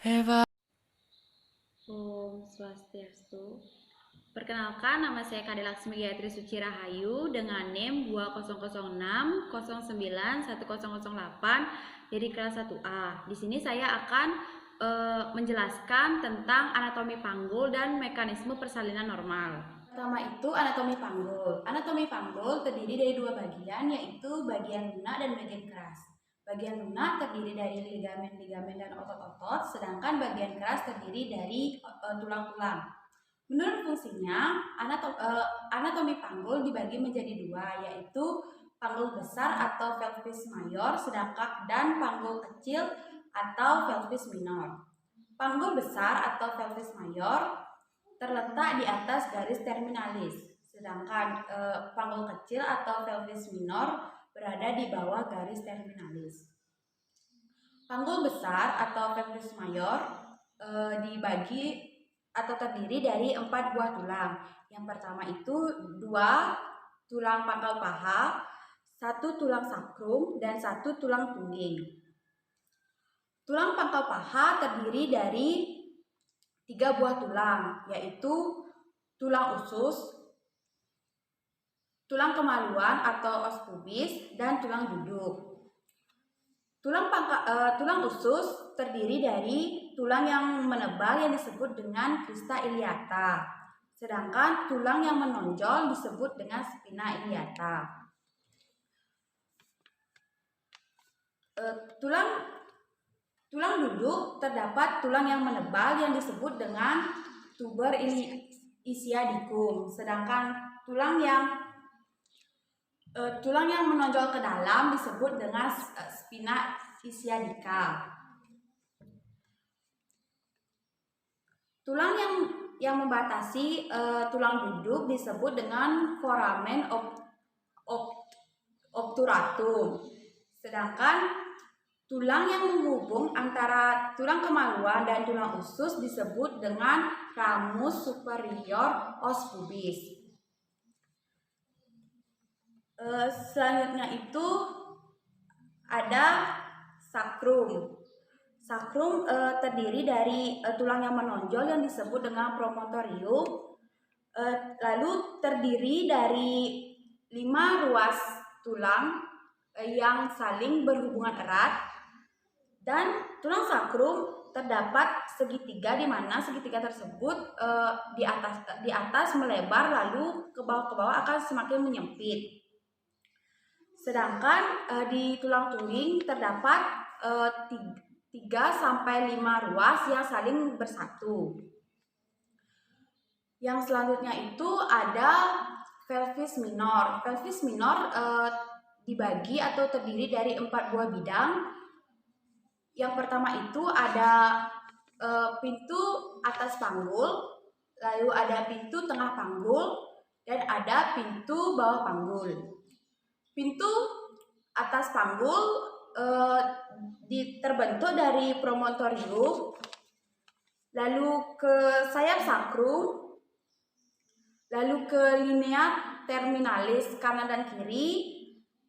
Eva. Om Swastiastu. Perkenalkan, nama saya Kade Laksmi Gayatri Suci Rahayu dengan NIM 2006091008 dari kelas 1A. Di sini saya akan menjelaskan tentang anatomi panggul dan mekanisme persalinan normal. Pertama itu anatomi panggul. Anatomi panggul terdiri dari dua bagian, yaitu bagian lunak dan bagian keras. Bagian lunak terdiri dari ligamen-ligamen dan otot-otot, sedangkan bagian keras terdiri dari tulang-tulang. Menurut fungsinya, anatomi panggul dibagi menjadi dua, yaitu panggul besar atau pelvis mayor, dan panggul kecil atau pelvis minor. Panggul besar atau pelvis mayor terletak di atas garis terminalis, sedangkan panggul kecil atau pelvis minor berada di bawah garis terminalis. Panggul besar atau pelvis mayor dibagi atau terdiri dari 4 buah tulang. Yang pertama itu 2 tulang pangkal paha, 1 tulang sakrum, dan 1 tulang tungging. Tulang pangkal paha terdiri dari 3 buah tulang, yaitu tulang usus, tulang kemaluan atau os pubis, dan tulang duduk. Tulang usus terdiri dari tulang yang menebal yang disebut dengan crista iliata, sedangkan tulang yang menonjol disebut dengan spina iliata. Tulang duduk terdapat tulang yang menebal yang disebut dengan tuber isiadicum, sedangkan tulang yang menonjol ke dalam disebut dengan spina isiadica. Tulang yang membatasi tulang duduk disebut dengan foramen obturatum, sedangkan tulang yang menghubung antara tulang kemaluan dan tulang usus disebut dengan ramus superior os pubis. Selanjutnya itu ada sakrum. Sakrum terdiri dari tulang yang menonjol yang disebut dengan promontorium, lalu terdiri dari 5 ruas tulang yang saling berhubungan erat. Dan tulang sakrum terdapat segitiga, di mana segitiga tersebut di atas melebar lalu ke bawah akan semakin menyempit. Sedangkan di tulang tungging terdapat 3-5 ruas yang saling bersatu. Yang selanjutnya itu ada pelvis minor. Pelvis minor dibagi atau terdiri dari 4 buah bidang. Yang pertama itu ada pintu atas panggul, lalu ada pintu tengah panggul, dan ada pintu bawah panggul. Pintu atas panggul terbentuk dari promontorium, lalu ke sayap sakrum, lalu ke linea terminalis kanan dan kiri,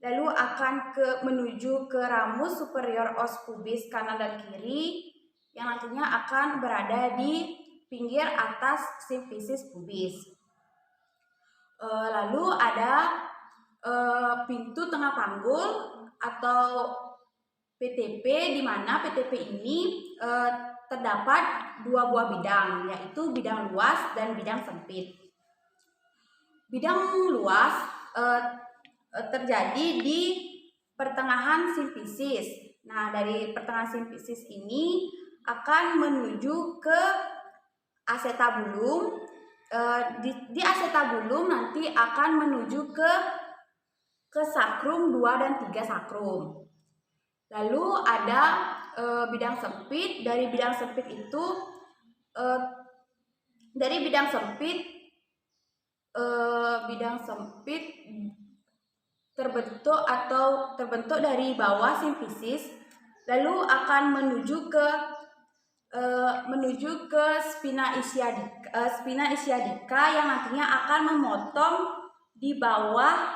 lalu akan menuju ke ramus superior os pubis kanan dan kiri, yang nantinya akan berada di pinggir atas simfisis pubis. Lalu ada pintu tengah panggul atau PTP, di mana PTP ini terdapat 2 buah bidang, yaitu bidang luas dan bidang sempit. Bidang luas terjadi di pertengahan simfisis. Nah, dari pertengahan simfisis ini akan menuju ke acetabulum. Di acetabulum nanti akan menuju ke sakrum 2 dan 3 sakrum. Lalu ada bidang sempit. Dari bidang sempit itu terbentuk dari bawah simfisis, lalu akan menuju ke spina isiadica yang nantinya akan memotong di bawah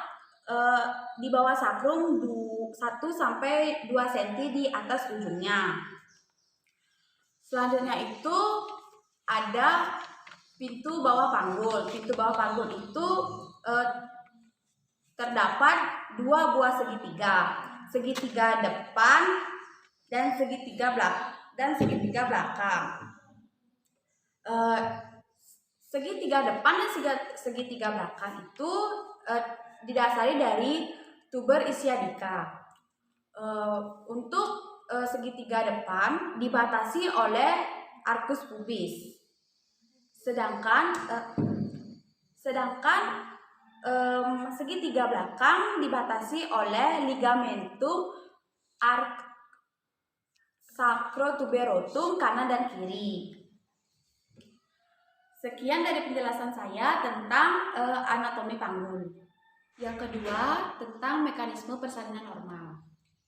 sakrum 1-2 cm di atas ujungnya. Selanjutnya itu ada pintu bawah panggul. Pintu bawah panggul itu terdapat dua buah segitiga depan dan segitiga belakang. Segitiga depan dan segitiga belakang itu didasari dari tuber ischadica. Untuk segitiga depan dibatasi oleh arcus pubis, sedangkan segitiga belakang dibatasi oleh ligamentum sacrotuberotum kanan dan kiri. Sekian dari penjelasan saya tentang anatomi panggul. Yang kedua, tentang mekanisme persalinan normal.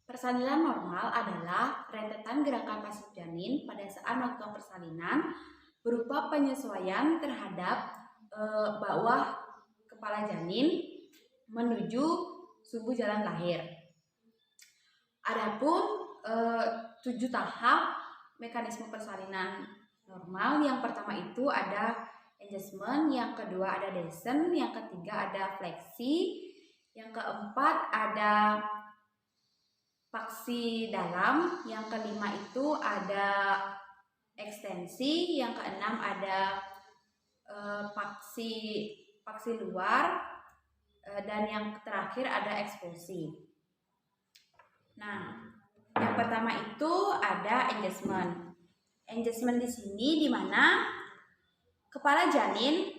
Persalinan normal adalah rentetan gerakan pasif janin pada saat melakukan persalinan berupa penyesuaian terhadap bawah kepala janin menuju sumbu jalan lahir. Adapun 7 tahap mekanisme persalinan normal. Yang pertama itu ada engagement, yang kedua ada descent, yang ketiga ada fleksi, yang keempat ada paksi dalam, yang kelima itu ada ekstensi, yang keenam ada paksi luar, dan yang terakhir ada ekspulsi. Nah, yang pertama itu ada engagement. Engagement di sini di mana kepala janin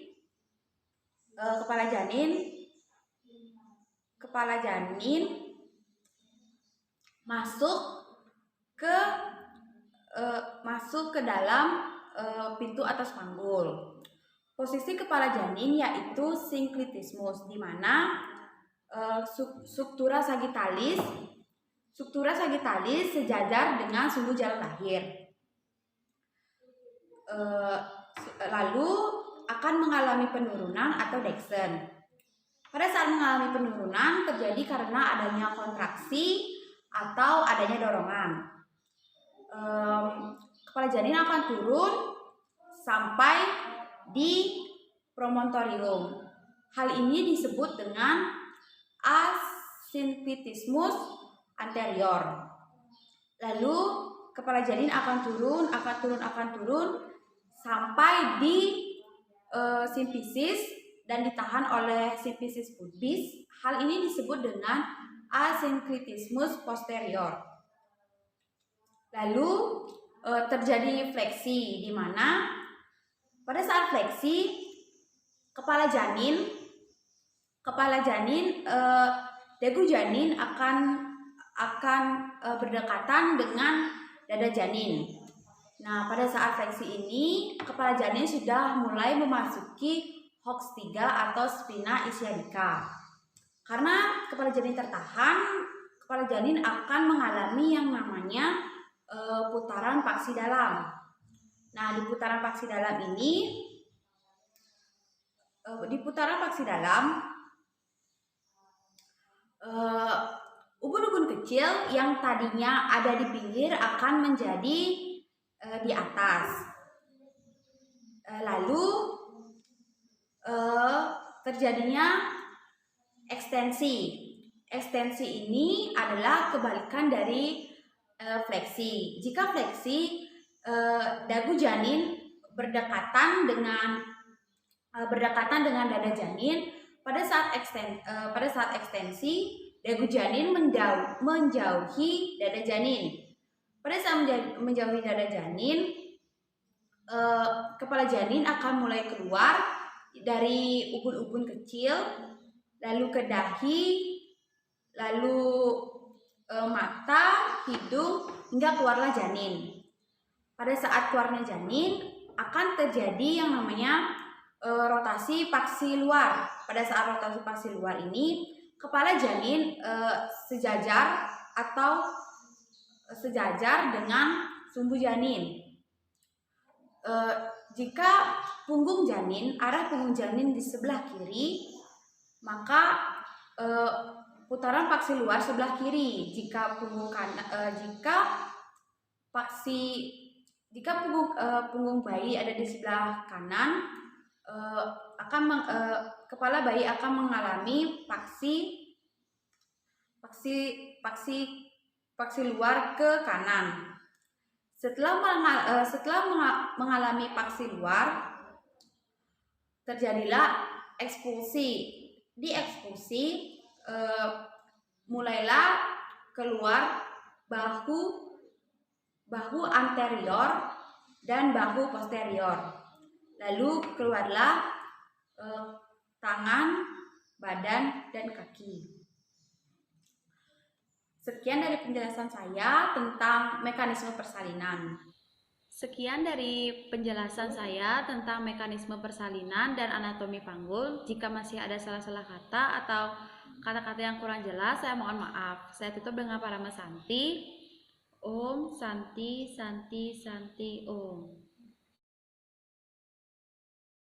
masuk ke dalam pintu atas panggul. Posisi kepala janin yaitu synclitismus, di mana struktura sagittalis sejajar dengan sumbu jalan lahir. Lalu akan mengalami penurunan atau descent. Pada saat mengalami penurunan terjadi karena adanya kontraksi atau adanya dorongan. Kepala janin akan turun sampai di promontorium. Hal ini disebut dengan asynclitismus anterior. Lalu kepala janin akan turun sampai di simfisis dan ditahan oleh simfisis pubis. Hal ini disebut dengan asynclitismus posterior. Lalu terjadi fleksi, di mana pada saat fleksi kepala janin dagu janin akan berdekatan dengan dada janin. Nah, pada saat fleksi ini kepala janin sudah mulai memasuki hox 3 atau spina ischadica. Karena kepala janin tertahan, kepala janin akan mengalami yang namanya putaran paksi dalam. Nah, di putaran paksi dalam ubun-ubun kecil yang tadinya ada di pinggir akan menjadi di atas. Lalu terjadinya ekstensi. Ekstensi ini adalah kebalikan dari fleksi. Jika fleksi, dagu janin berdekatan dengan dada janin. Pada saat ekstensi, dagu janin menjauhi dada janin. Pada saat menjauhi dada janin, kepala janin akan mulai keluar dari ubun-ubun kecil, lalu ke dahi, lalu mata, hidung, hingga keluarlah janin. Pada saat keluarnya janin akan terjadi yang namanya rotasi paksi luar. Pada saat rotasi paksi luar ini, kepala janin sejajar dengan sumbu janin. Jika arah punggung janin di sebelah kiri, maka putaran paksi luar sebelah kiri. Jika paksi Jika punggung bayi ada di sebelah kanan, eh, kepala bayi akan mengalami paksi paksi luar ke kanan. Setelah mengalami paksi luar, terjadilah ekspulsi. Di ekspulsi, mulailah keluar bahu anterior dan bahu posterior. Lalu keluarlah tangan, badan, dan kaki. Sekian dari penjelasan saya tentang mekanisme persalinan. Sekian dari penjelasan saya tentang mekanisme persalinan dan anatomi panggul. Jika masih ada salah-salah kata atau kata-kata yang kurang jelas, saya mohon maaf. Saya tutup dengan Parama Santi. Om Santi Santi Santi Om.